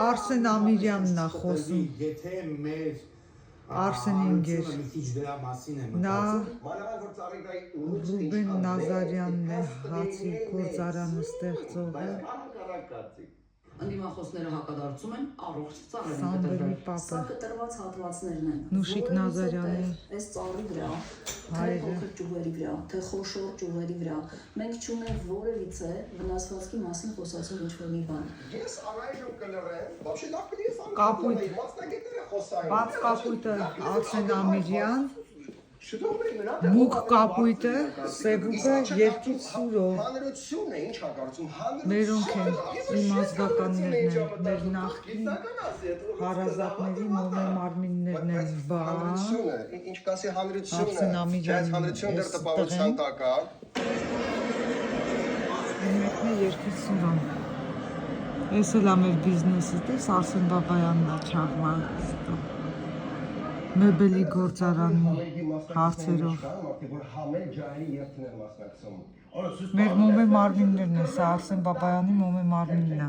Արսեն Ամիրյանն է խոսում։ Արսեն Ինգեր։ Նա Ռուբեն Նազարյանն է, հացի գործարանը ստեղծողը։ Անդիմախոսները հակադարձում են առողջ ծառերի Սամվելի պապը։ Սա կտրված հատվածներն են։ Նուշիկ Նազարյանի այս ծառի վրա, թե հայրը։ փոքր ճյուղերի վրա, թե խոշոր ճյուղերի վրա, մենք չունենք որևիցե վնասվածքի մասին խոսացող ինչ-որ մի բան։ Ես առայժմ կլրեմ, вообще լավ կլինի Կապույտ։ մասնագետները խոսային։ Բաց կապույտը Արսեն Ամիրյան, Շուտով մուգ կապույտը Սևուկը երկից սուրով։ հանրությունն է ինչ հակարծում, Մերոնք են, իմ ազգականներն են, մեր նախկին հարազատների մոմե մարմիններն են, բա հանրությունը, ինչ կասի հանրությունը, Արսեն Ամիրյանի հանրություն դեռ այս տպավորության տղեն։ տակ է։ մեկն է երկից սուրով։ Ես էլ ամեր բիզնեսը տես Արսեն Բաբայանն է չաղմար մեբելի գործարանի հարցերով։ Մեր մոմե մարմիններն է, սա Արսեն Բաբայանի մոմե մարմինն է։